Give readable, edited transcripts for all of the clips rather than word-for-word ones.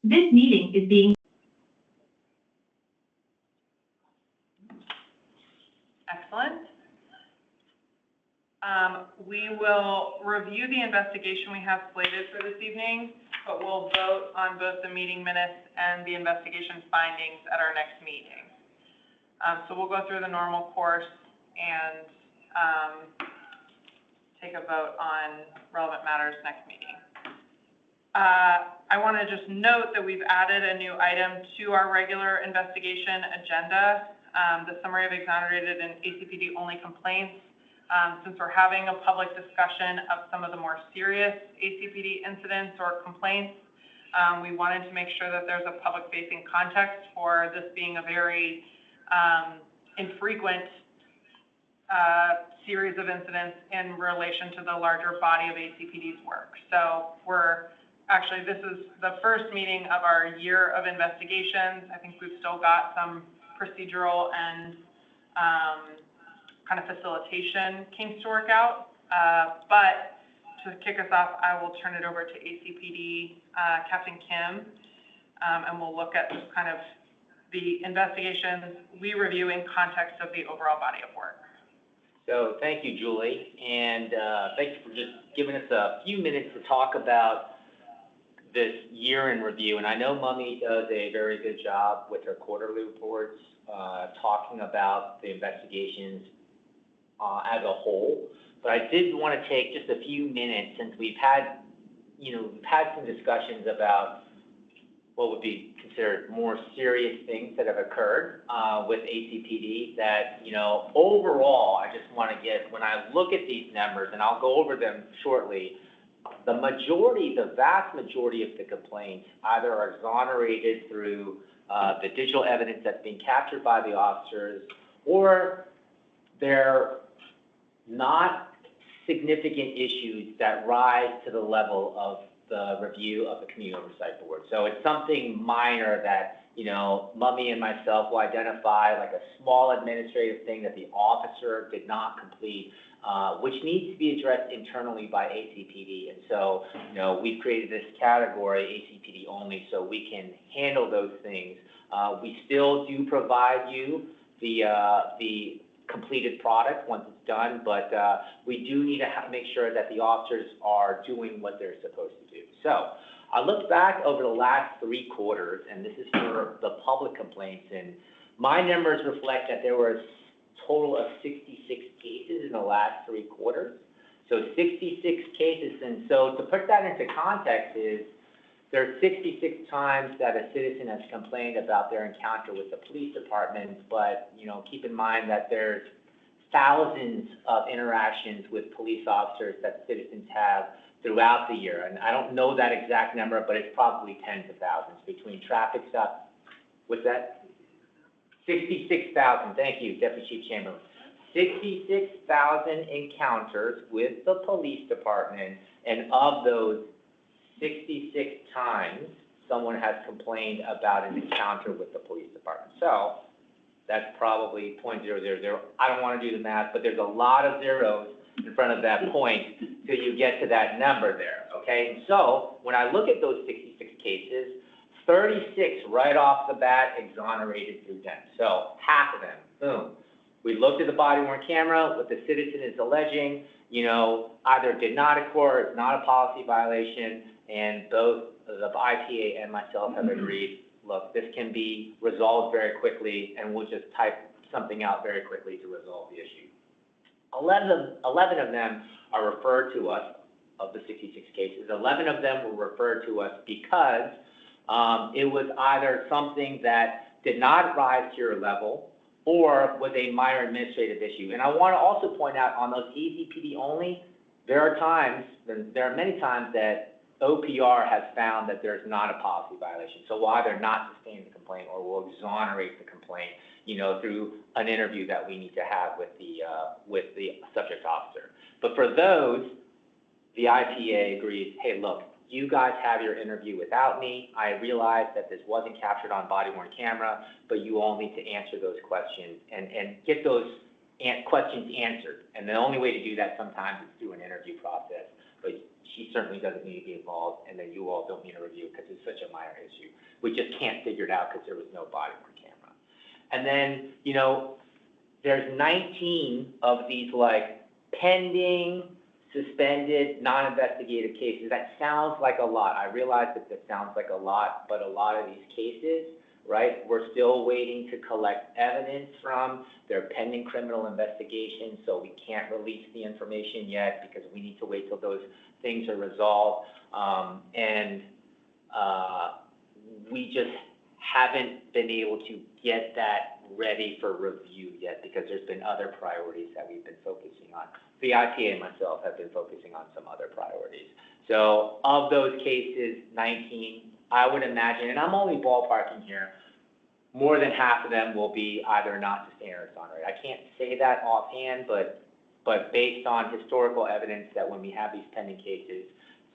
This meeting is being. Excellent. We will review the investigation we have slated for this evening, but we'll vote on both the meeting minutes and the investigation findings at our next meeting. So we'll go through the normal course and take a vote on relevant matters next meeting. I want to just note that we've added a new item to our regular investigation agenda, the summary of exonerated and ACPD-only complaints. Since we're having a public discussion of some of the more serious ACPD incidents or complaints, we wanted to make sure that there's a public-facing context for this being a very infrequent series of incidents in relation to the larger body of ACPD's work. So this is the first meeting of our year of investigations. I think we've still got some procedural and kind of facilitation kinks to work out. But to kick us off, I will turn it over to ACPD Captain Kim, and we'll look at kind of the investigations we review in context of the overall body of work. So thank you, Julie, and thank you for just giving us a few minutes to talk about this year in review. And I know Mummy does a very good job with her quarterly reports, talking about the investigations as a whole. But I did want to take just a few minutes, since we've had some discussions about what would be considered more serious things that have occurred with ACPD, that, overall, I just want to get, when I look at these numbers, and I'll go over them shortly, the vast majority of the complaints either are exonerated through the digital evidence that's being captured by the officers, or they're not significant issues that rise to the level of the review of the Community Oversight Board. So it's something minor that, Mummy and myself will identify, like a small administrative thing that the officer did not complete, which needs to be addressed internally by ACPD. And so, we've created this category, ACPD only, so we can handle those things. We still do provide you the completed product once it's done, but we do need to make sure that the officers are doing what they're supposed to do. So I looked back over the last 3 quarters, and this is for the public complaints, and my numbers reflect that there were a total of 66 cases in the last 3 quarters. So 66 cases, and so to put that into context is, there's 66 times that a citizen has complained about their encounter with the police department, but, keep in mind that there's thousands of interactions with police officers that citizens have throughout the year. And I don't know that exact number, but it's probably tens of thousands between traffic stops. What's that? 66,000. Thank you, Deputy Chief Chamberlain. 66,000 encounters with the police department, and of those, 66 times someone has complained about an encounter with the police department. So that's probably 0.000. I don't want to do the math, but there's a lot of zeros in front of that point till you get to that number there, okay? And so when I look at those 66 cases, 36 right off the bat exonerated through them. So half of them, boom. We looked at the body-worn camera, what the citizen is alleging, either did not occur, it's not a policy violation, and both the IPA and myself have agreed, look, this can be resolved very quickly, and we'll just type something out very quickly to resolve the issue. 11 of them are referred to us, of the 66 cases. 11 of them were referred to us because it was either something that did not rise to your level or was a minor administrative issue. And I want to also point out, on those ACPD only, there are many times that OPR has found that there's not a policy violation. So we'll either not sustain the complaint or we'll exonerate the complaint, through an interview that we need to have with the subject officer. But for those, the IPA agrees, hey, look, you guys have your interview without me. I realize that this wasn't captured on body-worn camera, but you all need to answer those questions and get those questions answered. And the only way to do that sometimes is through an interview process. But she certainly doesn't need to be involved, and that you all don't need a review because it's such a minor issue. We just can't figure it out because there was no body on camera. And then, you know, there's 19 of these like pending, suspended, non-investigated cases. That sounds like a lot. I realize that sounds like a lot, but a lot of these cases, right, we're still waiting to collect evidence from. They're pending criminal investigations, so we can't release the information yet because we need to wait till those things are resolved. We just haven't been able to get that ready for review yet because there's been other priorities that we've been focusing on. The IPA and myself have been focusing on some other priorities. So of those cases, 19, I would imagine, and I'm only ballparking here, more than half of them will be either not sustained or exonerated. I can't say that offhand, but based on historical evidence that when we have these pending cases,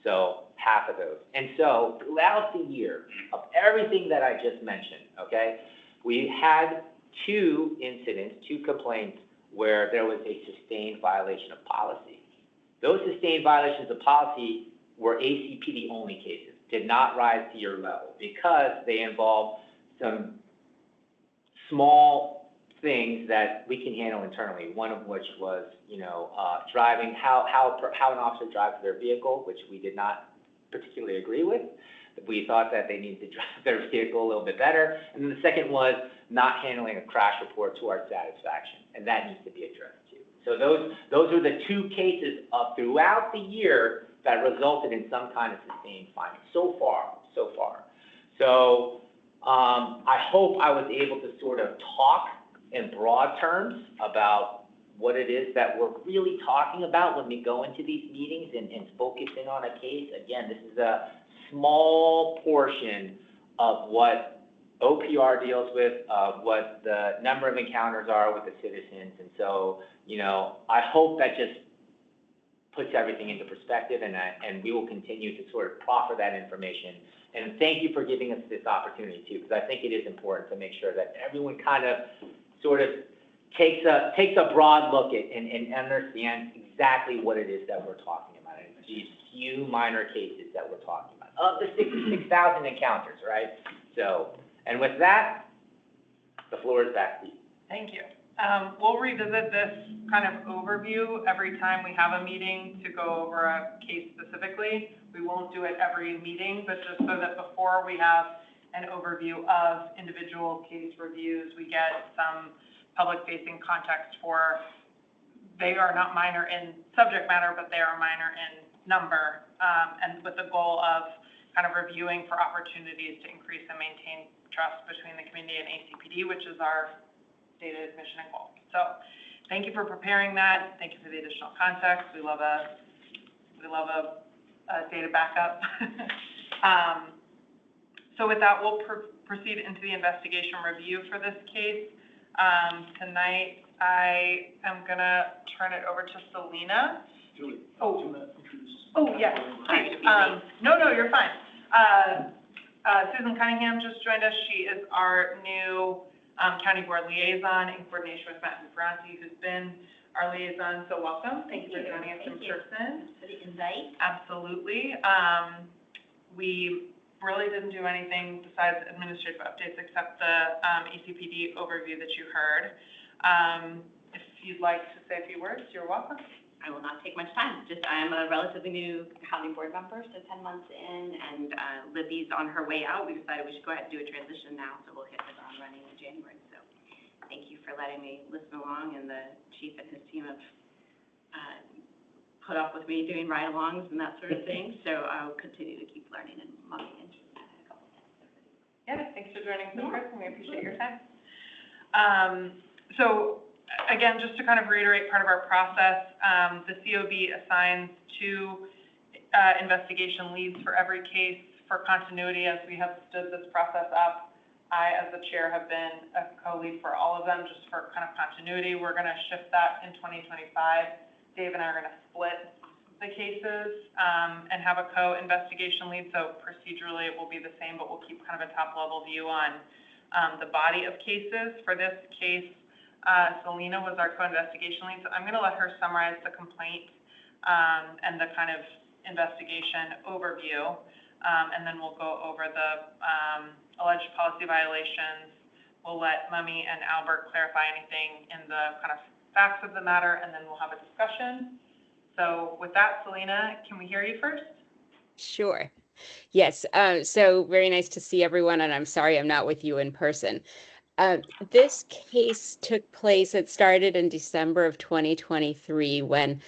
so half of those. And so throughout the year of everything that I just mentioned, okay, we had 2 incidents, 2 complaints where there was a sustained violation of policy. Those sustained violations of policy were ACPD only cases, did not rise to your level because they involved some small things that we can handle internally, one of which was, you know, driving, how an officer drives their vehicle, which we did not particularly agree with. We thought that they needed to drive their vehicle a little bit better. And then the second was not handling a crash report to our satisfaction, and that needs to be addressed too. So those are the 2 cases throughout the year that resulted in some kind of sustained finding so far. So I hope I was able to sort of talk in broad terms about what it is that we're really talking about when we go into these meetings and focusing on a case. Again, this is a small portion of what OPR deals with, what the number of encounters are with the citizens. And so, you know, I hope that just puts everything into perspective, and we will continue to sort of proffer that information. And thank you for giving us this opportunity too, because I think it is important to make sure that everyone kind of sort of takes a broad look at and understands exactly what it is that we're talking about. And these few minor cases that we're talking about of the 66,000 encounters, right? So, and with that, the floor is back to you. Thank you. We'll revisit this kind of overview every time we have a meeting to go over a case specifically. We won't do it every meeting, but just so that before we have an overview of individual case reviews, we get some public-facing context for, they are not minor in subject matter, but they are minor in number, and with the goal of kind of reviewing for opportunities to increase and maintain trust between the community and ACPD, which is our stated mission and goal. So thank you for preparing that. Thank you for the additional context. We love a data backup. So with that, we'll proceed into the investigation review for this case. Tonight, I am gonna turn it over to Selena. Julie. Oh, yeah, please. No, you're fine. Susan Cunningham just joined us. She is our new county board liaison in coordination with Matt Ferranti, who's been our liaison. So welcome. Thank you for joining us in person. For the invite. Absolutely. We really didn't do anything besides administrative updates except the ACPD overview that you heard. If you'd like to say a few words, you're welcome. I will not take much time. I am a relatively new county board member, so 10 months in, and Libby's on her way out. We decided we should go ahead and do a transition now, so we'll hit the ground running in January. So thank you for letting me listen along, and the chief and his team have put up with me doing ride-alongs and that sort of thing. So I'll continue to keep learning and mucking into that in a couple of minutes. Yeah, thanks for joining us in person. We appreciate your time. So again, just to kind of reiterate part of our process, the COB assigns 2 investigation leads for every case for continuity as we have stood this process up. I, as the chair, have been a co-lead for all of them just for kind of continuity. We're going to shift that in 2025. Dave and I are going to split the cases and have a co-investigation lead. So procedurally, it will be the same, but we'll keep kind of a top-level view on the body of cases. For this case, Selena was our co-investigation lead, so I'm going to let her summarize the complaint and the kind of investigation overview, and then we'll go over the alleged policy violations. We'll let Mummy and Albert clarify anything in the kind of facts of the matter, and then we'll have a discussion. So with that, Selena, can we hear you first? Sure. Yes. So very nice to see everyone, and I'm sorry I'm not with you in person. This case took place, it started in December of 2023 when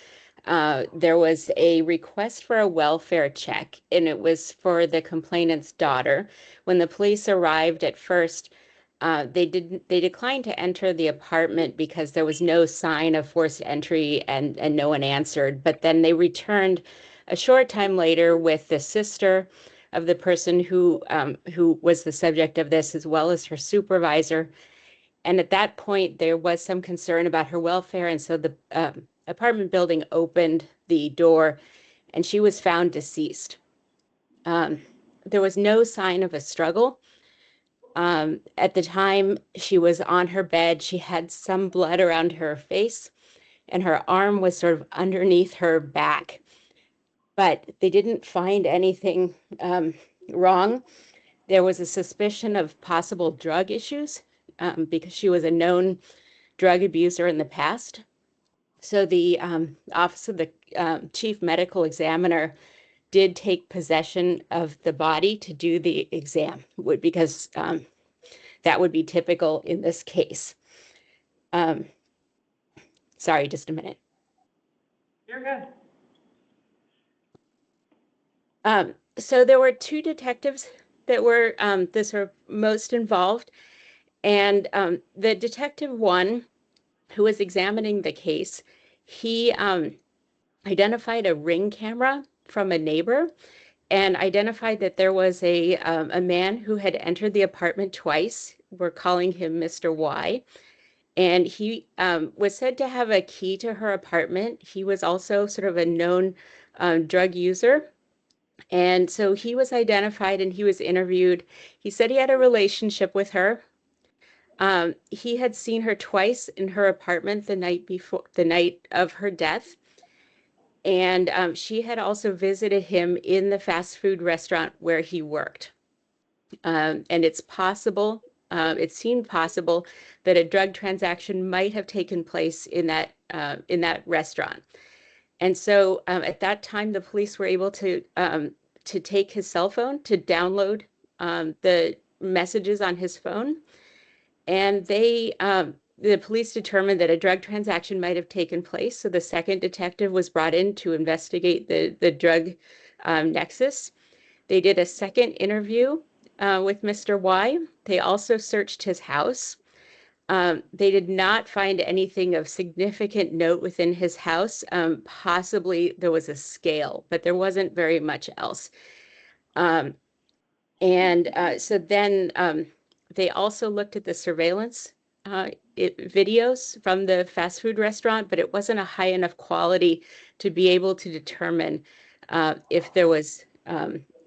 there was a request for a welfare check, and it was for the complainant's daughter. When the police arrived at first, they declined to enter the apartment because there was no sign of forced entry and no one answered. But then they returned a short time later with the sister of the person who was the subject of this, as well as her supervisor. And at that point, there was some concern about her welfare, and so the apartment building opened the door, and she was found deceased. There was no sign of a struggle. At the time, she was on her bed. She had some blood around her face, and her arm was sort of underneath her back. But they didn't find anything wrong. There was a suspicion of possible drug issues because she was a known drug abuser in the past. So the Office of the Chief Medical Examiner did take possession of the body to do the exam, because that would be typical in this case. Sorry, just a minute. You're good. So there were two detectives that were the sort of most involved, and the detective one who was examining the case, he identified a Ring camera from a neighbor and identified that there was a man who had entered the apartment twice. We're calling him Mr. Y. And he was said to have a key to her apartment. He was also sort of a known drug user. And so he was identified and he was interviewed. He said he had a relationship with her. He had seen her twice in her apartment the night of her death. And she had also visited him in the fast food restaurant where he worked. And it's possible, it seemed possible that a drug transaction might have taken place in that restaurant. And so at that time, the police were able to take his cell phone, to download the messages on his phone. And the police determined that a drug transaction might have taken place. So the second detective was brought in to investigate the drug nexus. They did a second interview with Mr. Y. They also searched his house. They did not find anything of significant note within his house. Possibly there was a scale, but there wasn't very much else. So then they also looked at the surveillance videos from the fast food restaurant, but it wasn't a high enough quality to be able to determine if there was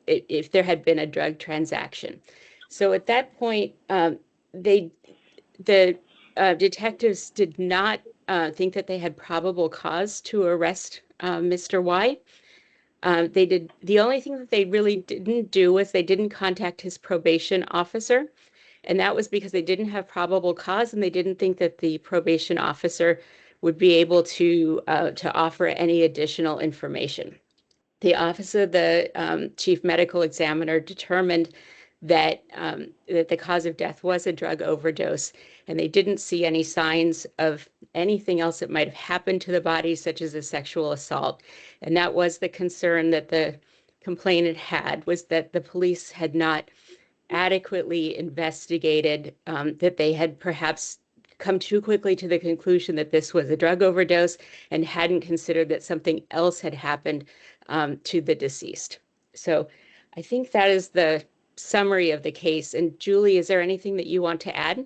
if there had been a drug transaction. So at that point, the detectives did not think that they had probable cause to arrest Mr. Y. The only thing that they really didn't do was they didn't contact his probation officer. And that was because they didn't have probable cause and they didn't think that the probation officer would be able to offer any additional information. The Office of the Chief Medical Examiner determined that the cause of death was a drug overdose, and they didn't see any signs of anything else that might have happened to the body, such as a sexual assault. And that was the concern that the complainant had, was that the police had not adequately investigated, that they had perhaps come too quickly to the conclusion that this was a drug overdose and hadn't considered that something else had happened to the deceased. So I think that is the summary of the case. And Julie, is there anything that you want to add?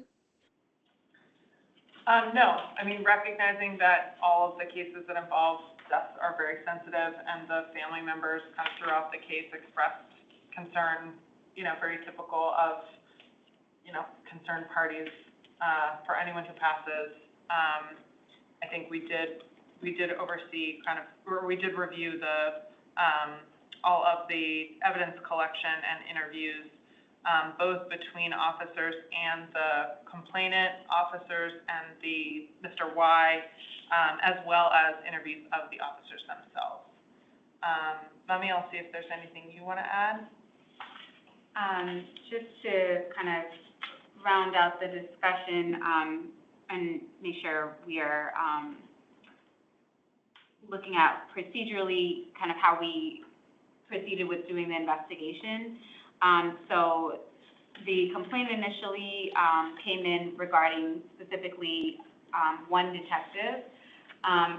No, I mean, recognizing that all of the cases that involve deaths are very sensitive, and the family members kind of throughout the case expressed concern, very typical of, concerned parties for anyone who passes. I think we did oversee we did review the all of the evidence collection and interviews, both between officers and the complainant, officers and the Mr. Y, as well as interviews of the officers themselves. Mummy, I'll see if there's anything you want to add. Just to kind of round out the discussion and make sure we are looking at procedurally kind of how we proceeded with doing the investigation. So the complaint initially came in regarding specifically one detective.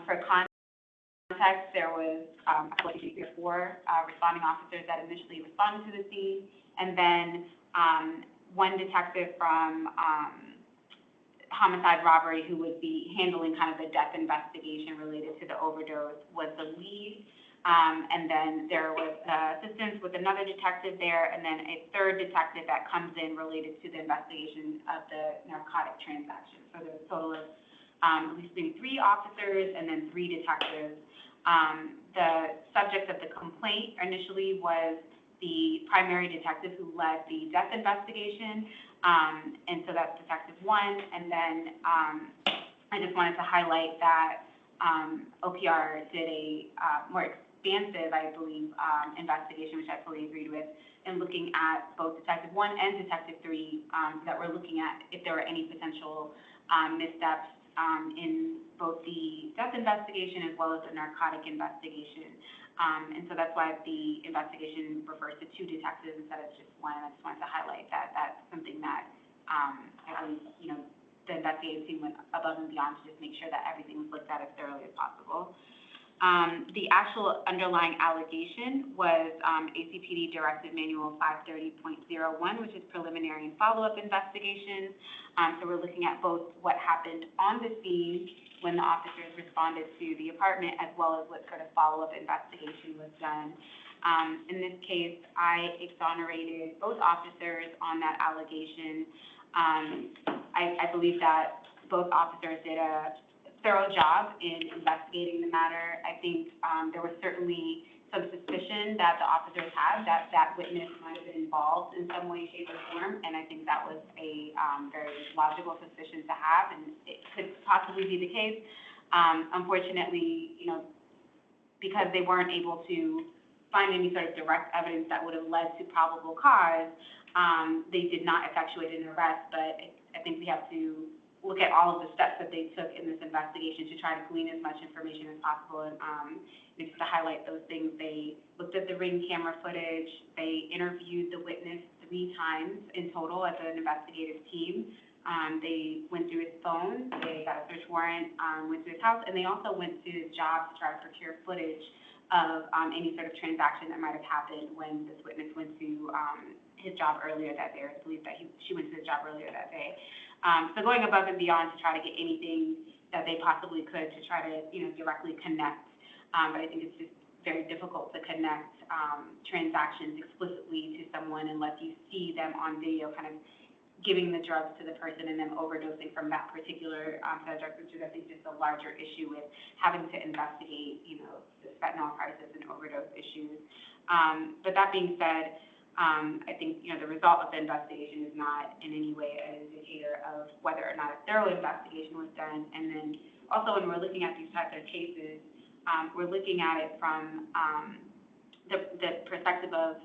For context, there was actually 3 or 4 responding officers that initially responded to the scene, and then one detective from homicide robbery who would be handling kind of the death investigation related to the overdose was the lead. And then there was assistance with another detective there, and then a 3rd detective that comes in related to the investigation of the narcotic transaction. So there's a total of at least 3 officers and then 3 detectives. The subject of the complaint initially was the primary detective who led the death investigation, and so that's Detective 1. And then I just wanted to highlight that OPR did a more expansive, I believe, investigation, which I fully agreed with, in looking at both Detective 1 and Detective 3, that we're looking at if there were any potential missteps in both the death investigation as well as the narcotic investigation. And so that's why the investigation refers to 2 detectives instead of just 1. I just wanted to highlight that that's something that I believe, the investigative team went above and beyond to just make sure that everything was looked at as thoroughly as possible. The actual underlying allegation was ACPD Directive Manual 530.01, which is preliminary and follow-up investigations. So we're looking at both what happened on the scene when the officers responded to the apartment, as well as what sort of follow-up investigation was done. In this case, I exonerated both officers on that allegation. I believe that both officers did a thorough job in investigating the matter. I think there was certainly some suspicion that the officers had that that witness might have been involved in some way, shape, or form, and I think that was a very logical suspicion to have, and it could possibly be the case. Unfortunately, because they weren't able to find any sort of direct evidence that would have led to probable cause, they did not effectuate an arrest, but I think we have to look at all of the steps that they took in this investigation to try to glean as much information as possible. And just to highlight those things, they looked at the Ring camera footage, they interviewed the witness 3 times in total as an investigative team. They went through his phone, they got a search warrant, went to his house, and they also went to his job to try to procure footage of any sort of transaction that might have happened when this witness went to his job earlier that day, or I believe that she went to his job earlier that day. So going above and beyond to try to get anything that they possibly could to try to, directly connect. But I think it's just very difficult to connect transactions explicitly to someone unless you see them on video kind of giving the drugs to the person and then overdosing from that particular set of drugs, which is, I think, just a larger issue with having to investigate, the fentanyl crisis and overdose issues. But that being said, I think, the result of the investigation is not in any way an indicator of whether or not a thorough investigation was done. And then also when we're looking at these types of cases, we're looking at it from the perspective of,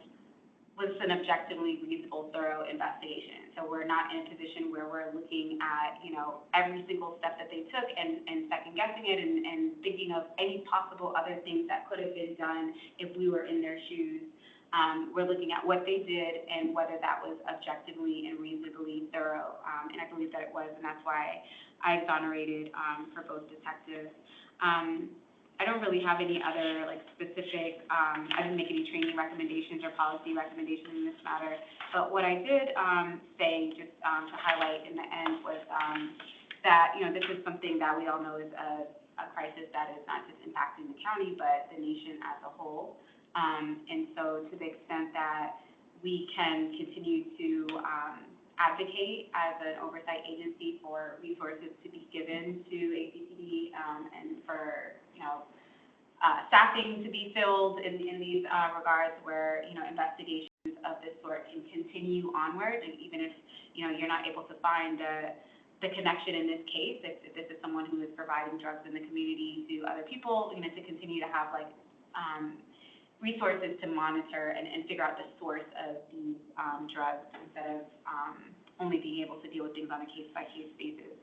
was this an objectively reasonable, thorough investigation? So we're not in a position where we're looking at, every single step that they took and second-guessing it and thinking of any possible other things that could have been done if we were in their shoes. We're looking at what they did and whether that was objectively and reasonably thorough, and I believe that it was, and that's why I exonerated for both detectives. I don't really have any other specific, I didn't make any training recommendations or policy recommendations in this matter, but what I did say, just to highlight in the end, was that, this is something that we all know is a crisis that is not just impacting the county, but the nation as a whole. And so to the extent that we can continue to advocate as an oversight agency for resources to be given to ACPD and for, staffing to be filled in these regards where, investigations of this sort can continue onward, and even if, you're not able to find the connection in this case, if this is someone who is providing drugs in the community to other people, to continue to have resources to monitor and figure out the source of these drugs instead of only being able to deal with things on a case-by-case basis.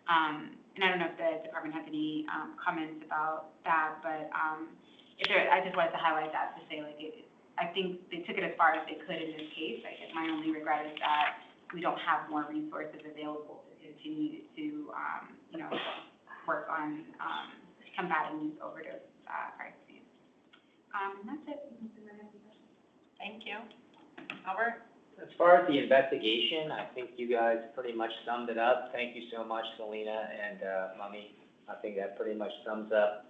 And I don't know if the department has any comments about that, but I just wanted to highlight that to say, I think they took it as far as they could in this case. I guess my only regret is that we don't have more resources available to continue to, work on combating these overdose crises. And that's it. Thank you. Albert? As far as the investigation, I think you guys pretty much summed it up. Thank you so much, Selena and Mummy. I think that pretty much sums up.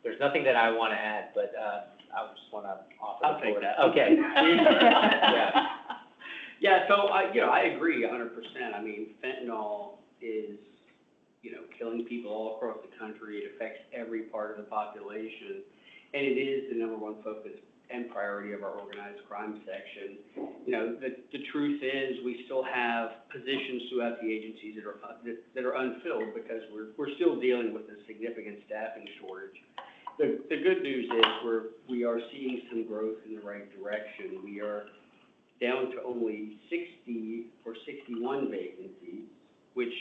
There's nothing that I want to add, but I just want to offer the floor. Okay. Yeah, so I agree 100%. I mean, fentanyl is, killing people all across the country. It affects every part of the population, and it is the number one focus and priority of our organized crime section. The truth is we still have positions throughout the agencies that are unfilled because we're still dealing with a significant staffing shortage. The good news is we are seeing some growth in the right direction. We are down to only 60 or 61 vacancies, which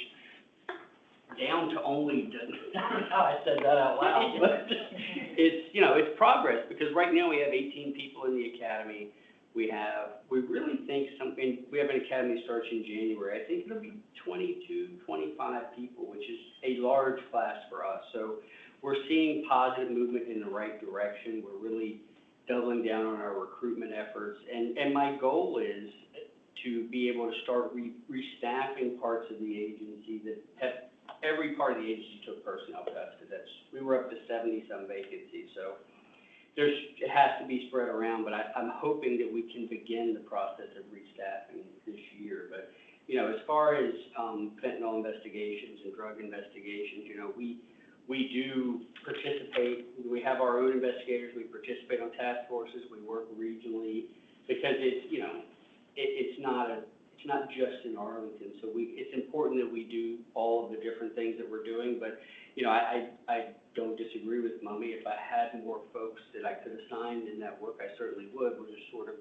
down to only, I don't know how I said that out loud, but it's progress, because right now we have 18 people in the academy. We really think we have an academy starts in January. I think it'll be 22, 25 people, which is a large class for us. So we're seeing positive movement in the right direction. We're really doubling down on our recruitment efforts. And my goal is to be able to start restaffing parts of the agency that have, every part of the agency took personnel cuts, because we were up to 70-some vacancies. So it has to be spread around, but I'm hoping that we can begin the process of restaffing this year. But, as far as fentanyl investigations and drug investigations, we do participate. We have our own investigators. We participate on task forces. We work regionally, because it's not just in Arlington. So it's important that we do all of the different things that we're doing. But I don't disagree with Mummy. If I had more folks that I could assign in that work, I certainly would. We're just sort of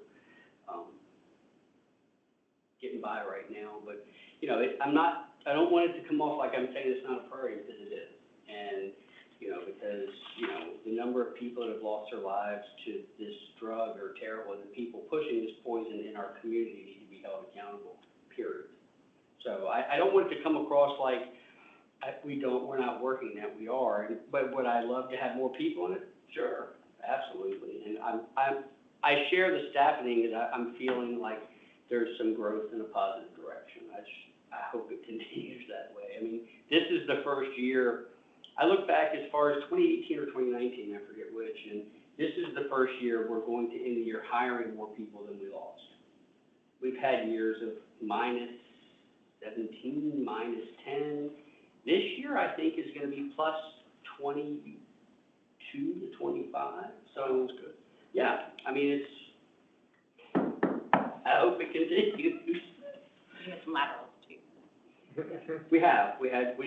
getting by right now. But I don't want it to come off like I'm saying it's not a priority, because it is. And because the number of people that have lost their lives to this drug are terrible, and the people pushing this poison in our community need to be held accountable, period. So I don't want it to come across like we're not working that. We are. But would I love to have more people in it? Sure, absolutely. And I share the staffing that I'm feeling like there's some growth in a positive direction. I hope it continues that way. I mean, this is the first year. I look back as far as 2018 or 2019, I forget which, and this is the first year we're going to end the year hiring more people than we lost. We've had years of -17, -10. This year, I think, is going to be plus 22 to 25. So, that's good. Yeah, I mean, I hope it continues. We have some laterals too. We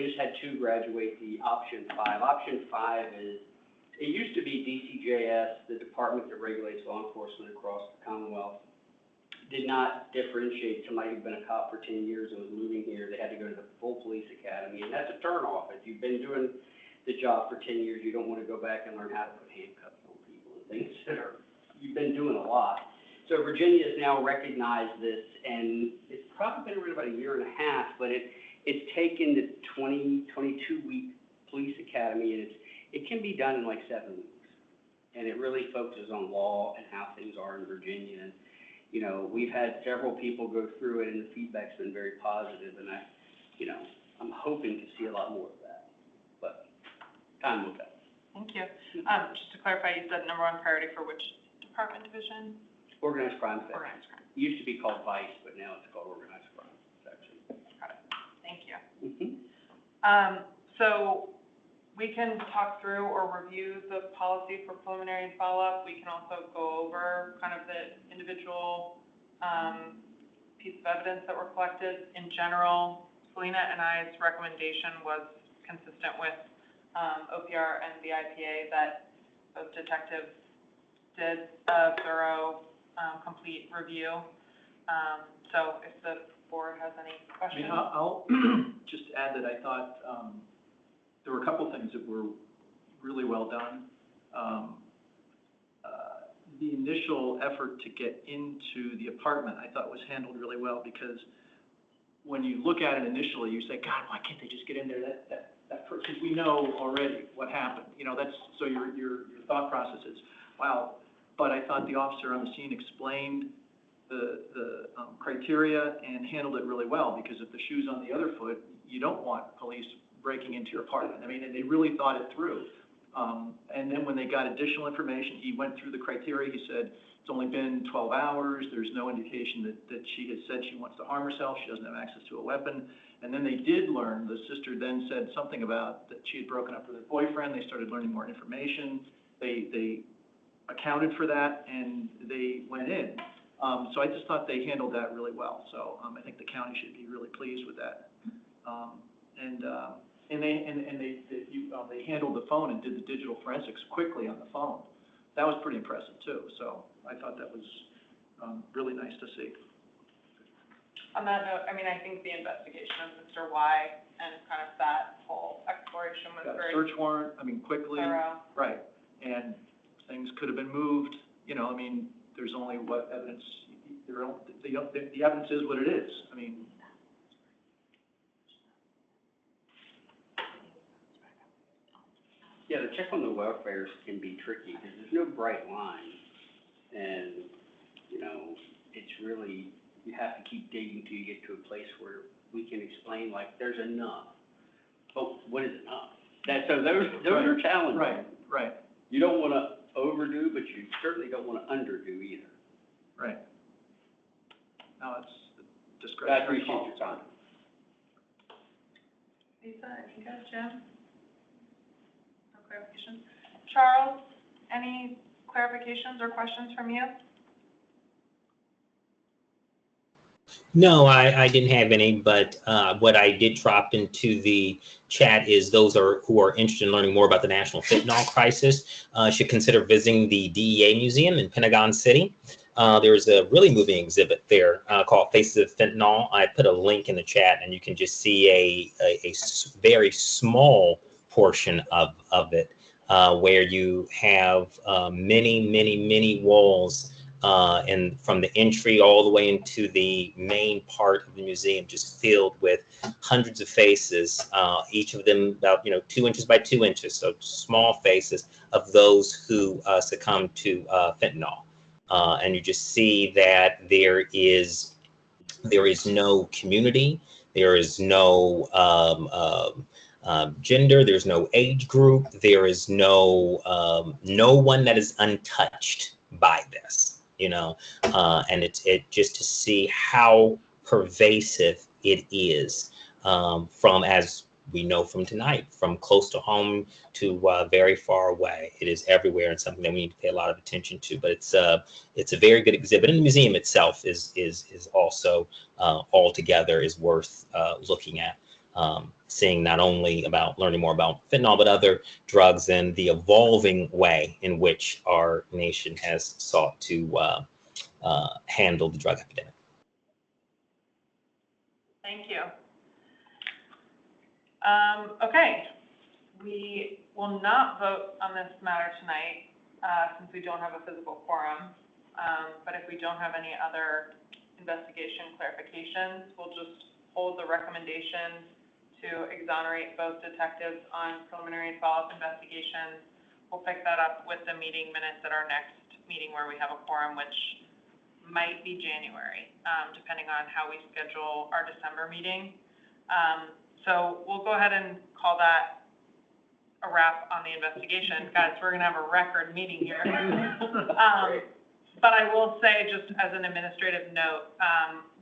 just had 2 graduate the Option 5. Option 5 is, it used to be DCJS, the department that regulates law enforcement across the Commonwealth, did not differentiate somebody who'd been a cop for 10 years and was moving here. They had to go to the full police academy, and that's a turnoff. If you've been doing the job for 10 years, you don't want to go back and learn how to put handcuffs on people and things you've been doing a lot. So Virginia has now recognized this, and it's probably been around about a year and a half, but it's taken the 22-week police academy, and it can be done in like 7 weeks. And it really focuses on law and how things are in Virginia. And, we've had several people go through it, and the feedback's been very positive, and I'm hoping to see a lot more of that. But time will tell. Thank you. Just to clarify, you said number 1 priority for which department division? Organized crime section. Organized crime. It used to be called Vice, but now it's called Organized Crime Section. Got it. Thank you. Mm-hmm. So We can talk through or review the policy for preliminary and follow-up. We can also go over kind of the individual pieces of evidence that were collected. In general, Selena and I's recommendation was consistent with OPR and the IPA that both detectives did a thorough, complete review. So if the board has any questions. I'll just add that I thought there were a couple things that were really well done. The initial effort to get into the apartment, I thought was handled really well, because when you look at it initially, you say, God, why can't they just get in there? That because we know already what happened. That's so your thought process is, wow. But I thought the officer on the scene explained the criteria and handled it really well, because if the shoe's on the other foot, you don't want police breaking into your apartment. I mean, and they really thought it through. And then when they got additional information, he went through the criteria. He said, it's only been 12 hours. There's no indication that she has said she wants to harm herself. She doesn't have access to a weapon. And then they did learn, the sister then said something about that she had broken up with her boyfriend. They started learning more information. They accounted for that, and they went in. So I just thought they handled that really well. So I think the county should be really pleased with that. They handled the phone and did the digital forensics quickly on the phone. That was pretty impressive too. So I thought that was really nice to see. On that note, I mean, I think the investigation of Mr. Y and kind of that whole exploration was Got a very search warrant, quickly. thorough. Right. And things could have been moved. I mean, there's only what evidence, the evidence is what it is. I mean, Yeah, the check on the welfare can be tricky, because there's no bright line. And, it's really, you have to keep digging till you get to a place where we can explain, like, there's enough. But what is enough? So those are challenging. right. You don't want to overdo, but you certainly don't want to underdo either. Right. No, it's discretionary. I appreciate your time. Lisa, Anika, Jim? No clarifications? Charles, any clarifications or questions from you? No, I didn't have any, but what I did drop into the chat is those who are interested in learning more about the national fentanyl crisis should consider visiting the DEA Museum in Pentagon City. There's a really moving exhibit there called Faces of Fentanyl. I put a link in the chat, and you can just see a very small portion of it where you have many walls and from the entry all the way into the main part of the museum, just filled with hundreds of faces, each of them about 2 inches by 2 inches, so small faces of those who succumbed to fentanyl. And you just see that there is no community, there is no gender, there's no age group, there is no one that is untouched by this. And it's just to see how pervasive it is from, as we know from tonight, from close to home to very far away. It is everywhere, and something that we need to pay a lot of attention to. But it's a very good exhibit, and the museum itself is also altogether is worth looking at. Seeing not only about learning more about fentanyl, but other drugs and the evolving way in which our nation has sought to handle the drug epidemic. Thank you. Okay, we will not vote on this matter tonight since we don't have a physical quorum. But if we don't have any other investigation clarifications, we'll just hold the recommendation to exonerate both detectives on preliminary and follow-up investigations. We'll pick that up with the meeting minutes at our next meeting where we have a quorum, which might be January, depending on how we schedule our December meeting. So we'll go ahead and call that a wrap on the investigation. Guys, we're gonna have a record meeting here. But I will say, just as an administrative note,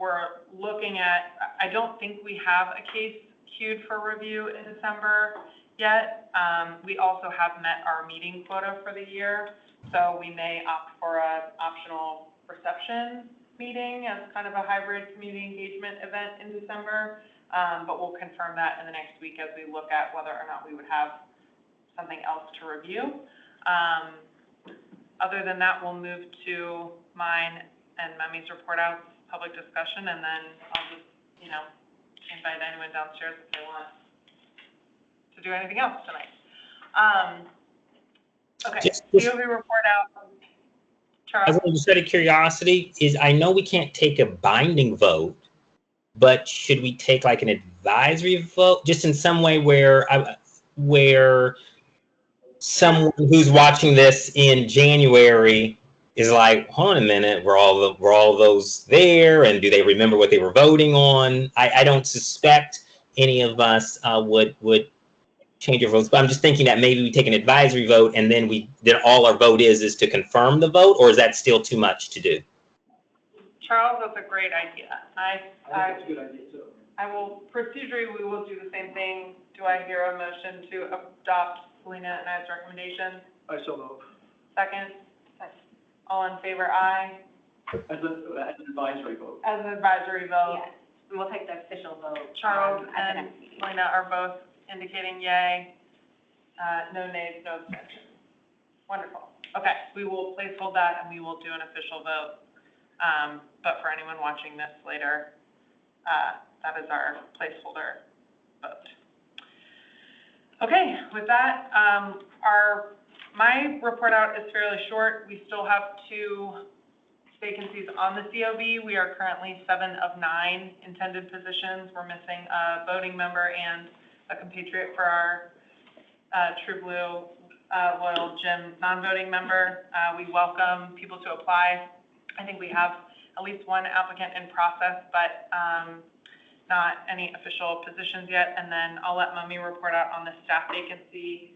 we're looking at, I don't think we have a case queued for review in December, yet. We also have met our meeting quota for the year, so we may opt for a optional reception meeting as kind of a hybrid community engagement event in December. But we'll confirm that in the next week as we look at whether or not we would have something else to review. Other than that, we'll move to mine and Memi's report out, public discussion, and then I'll just, invite anyone downstairs if they want to do anything else tonight. Okay, COB report out. Charles? Just out of curiosity, I know we can't take a binding vote, but should we take like an advisory vote, just in some way where someone who's watching this in January is like, hold on a minute, were all those there, and do they remember what they were voting on? I don't suspect any of us would change your votes, but I'm just thinking that maybe we take an advisory vote and then all our vote is to confirm the vote, or is that still too much to do? Charles, that's a great idea. I think that's a good idea too. Procedurally, we will do the same thing. Do I hear a motion to adopt Selena and I's recommendation? I so move. Second? All in favor, aye? As an advisory vote. As an advisory vote, Yes, and we'll take the official vote. Charles at the and next meeting. Selena are both indicating yay. No nays, no abstentions. Wonderful. Okay, we will placehold that and we will do an official vote. But for anyone watching this later, that is our placeholder vote. Okay, with that, my report out is fairly short. We still have 2 vacancies on the COB. We are currently 7 of 9 intended positions. We're missing a voting member and a compatriot for our True Blue loyal gym non-voting member. We welcome people to apply. I think we have at least 1 applicant in process, but not any official positions yet. And then I'll let Memi report out on the staff vacancy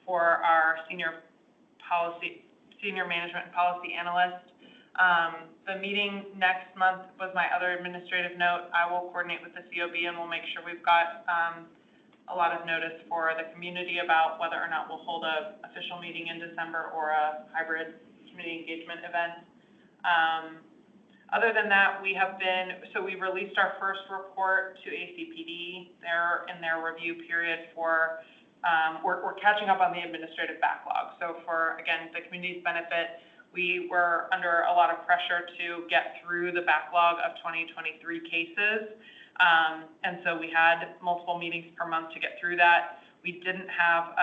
for our senior management and policy analyst. The meeting next month was my other administrative note. I will coordinate with the COB and we'll make sure we've got a lot of notice for the community about whether or not we'll hold an official meeting in December or a hybrid community engagement event. Other than that, we released our first report to ACPD. They're in their review period for, we're catching up on the administrative backlog. So for, again, the community's benefit, we were under a lot of pressure to get through the backlog of 2023 cases. And so we had multiple meetings per month to get through that. We didn't have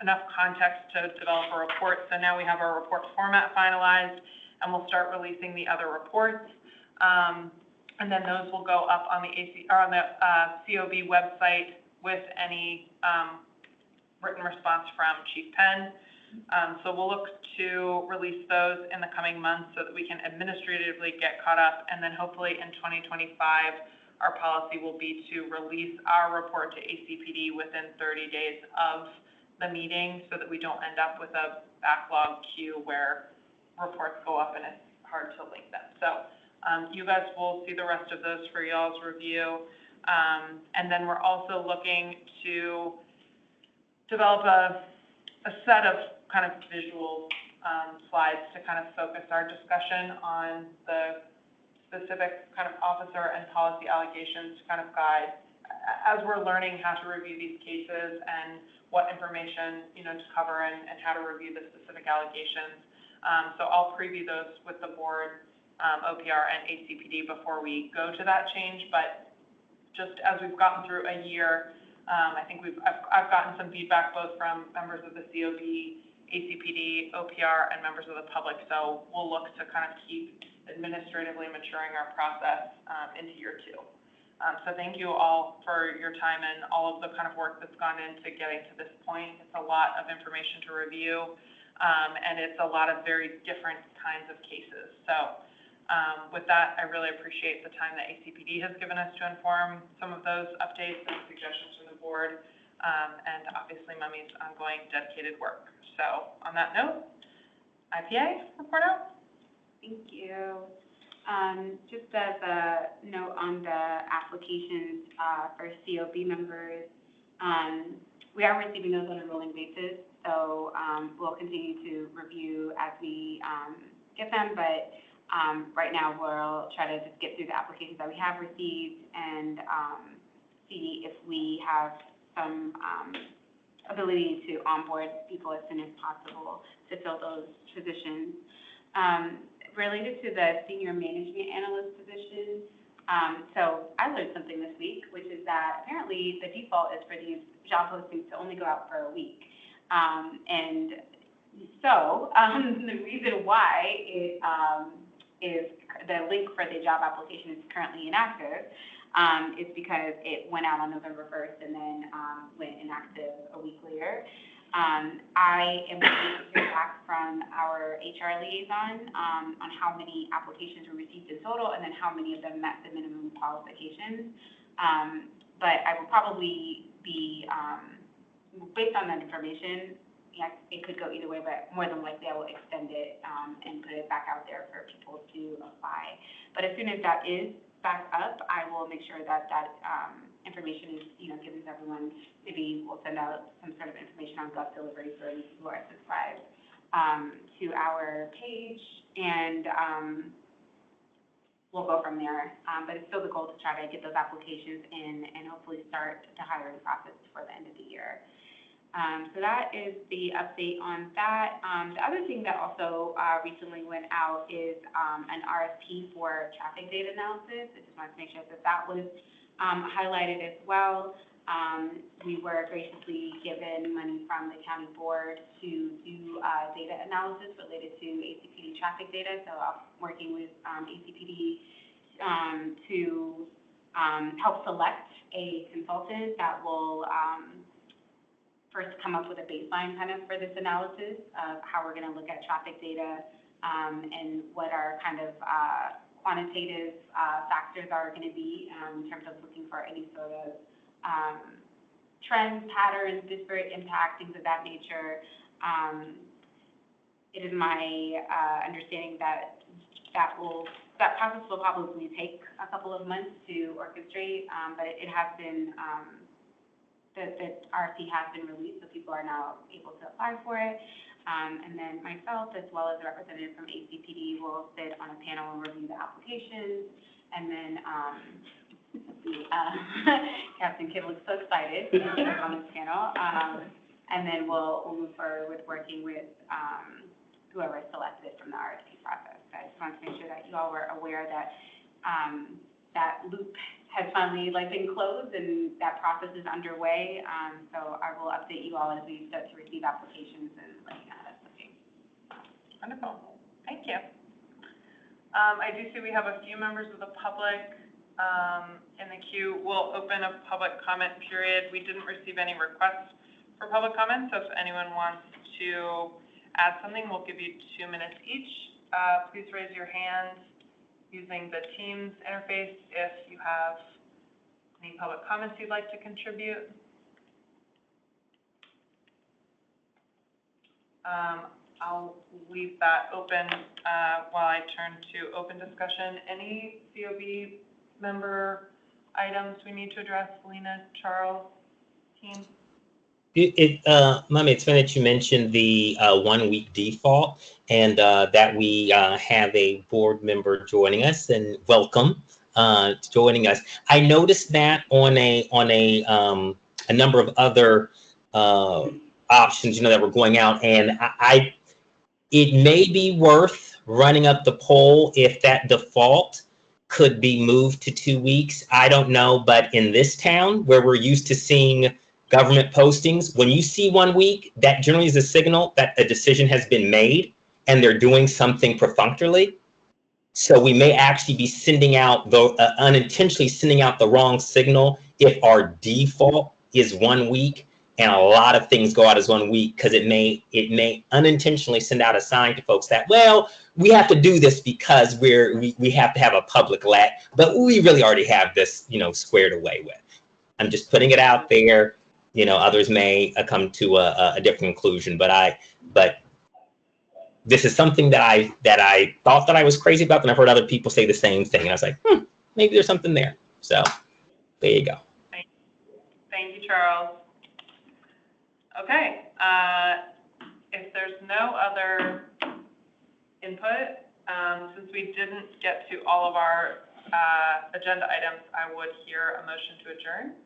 enough context to develop a report. So now we have our report format finalized, and we'll start releasing the other reports. And then those will go up on the COB website with any written response from Chief Penn. So we'll look to release those in the coming months so that we can administratively get caught up. And then hopefully in 2025, our policy will be to release our report to ACPD within 30 days of the meeting so that we don't end up with a backlog queue where reports go up and it's hard to link them. So you guys will see the rest of those for y'all's review. And then we're also looking to develop a set of kind of visual slides to kind of focus our discussion on the specific kind of officer and policy allegations to kind of guide as we're learning how to review these cases and what information, to cover and how to review the specific allegations. So I'll preview those with the board, OPR and ACPD before we go to that change. But just as we've gotten through a year, I think I've gotten some feedback both from members of the COB, ACPD, OPR, and members of the public. So we'll look to kind of keep administratively maturing our process into year 2. So thank you all for your time and all of the kind of work that's gone into getting to this point. It's a lot of information to review, and it's a lot of very different kinds of cases. So with that, I really appreciate the time that ACPD has given us to inform some of those updates and suggestions from the board, and obviously Memi's ongoing dedicated work. So on that note, IPA report out. Thank you. Just as a note on the applications for COB members, We are receiving those on a rolling basis, so we'll continue to review as we get them, but right now we'll try to just get through the applications that we have received and see if we have some ability to onboard people as soon as possible to fill those positions. Related to the senior management analyst position, so I learned something this week, which is that apparently the default is for these job postings to only go out for a week. And so the reason why it is the link for the job application is currently inactive is because it went out on November 1st and then went inactive a week later. I am waiting to hear back from our HR liaison on how many applications were received in total and then how many of them met the minimum qualifications. But I will probably be, based on that information, yeah, it could go either way, but more than likely I will extend it and put it back out there for people to apply. But as soon as that is back up, I will make sure that information is, given to everyone. Maybe we'll send out some sort of information on Gov delivery for those who are subscribed to our page, and we'll go from there. But it's still the goal to try to get those applications in and hopefully start the hiring process before the end of the year. So that is the update on that. The other thing that also recently went out is an RFP for traffic data analysis. I just wanted to make sure that that was highlighted as well. We were graciously given money from the county board to do data analysis related to ACPD traffic data. So I'm working with ACPD to help select a consultant that will first come up with a baseline kind of for this analysis of how we're going to look at traffic data and what our kind of quantitative factors are going to be in terms of looking for any sort of trends, patterns, disparate impact, things of that nature. It is my understanding that that process will probably take a couple of months to orchestrate, but it has been, the RFP has been released, so people are now able to apply for it. And then myself, as well as a representative from ACPD, will sit on a panel and review the applications. And then Captain Kidd looks so excited to be on this panel. And then we'll move forward with working with whoever is selected from the RFP process. I just wanted to make sure that you all were aware that that loop has finally been closed and that process is underway. So I will update you all as we start to receive applications and let you know how that's looking. Wonderful. Thank you. I do see we have a few members of the public in the queue. We'll open a public comment period. We didn't receive any requests for public comment, so if anyone wants to add something, we'll give you 2 minutes each. Please raise your hand using the Teams interface if you have any public comments you'd like to contribute. I'll leave that open while I turn to open discussion. Any COB member items we need to address? Lena, Charles, team? Mami, it's funny that you mentioned the 1 week default and that we have a board member joining us, and welcome joining us. I noticed that on a number of other options, that were going out, and it may be worth running up the poll if that default could be moved to 2 weeks. I don't know, but in this town where we're used to seeing government postings, when you see 1 week, that generally is a signal that a decision has been made and they're doing something perfunctorily. So we may actually be sending out unintentionally sending out the wrong signal if our default is 1 week and a lot of things go out as 1 week, because it may unintentionally send out a sign to folks that, well, we have to do this because we have to have a public let, but we really already have this, squared away with. I'm just putting it out there. Others may come to a different conclusion, but this is something that I thought that I was crazy about, and I've heard other people say the same thing, and I was like, maybe there's something there. So there you go. Thank you, Charles. Okay, if there's no other input, since we didn't get to all of our agenda items, I would hear a motion to adjourn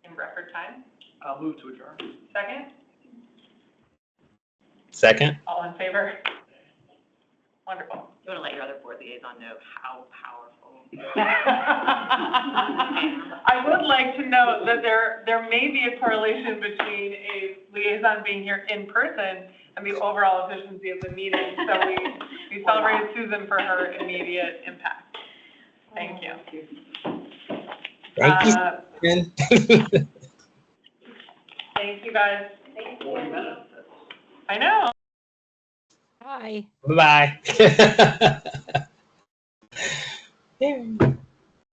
in record time. I'll move to adjourn. Second, Second? all in favor? Wonderful. You want to let your other board liaison know how powerful. I would like to note that there may be a correlation between a liaison being here in person and the overall efficiency of the meeting. So we celebrated Susan for her immediate impact. Thank you. Thank you. Thank you, guys. 40 minutes. I know. Bye. Bye-bye.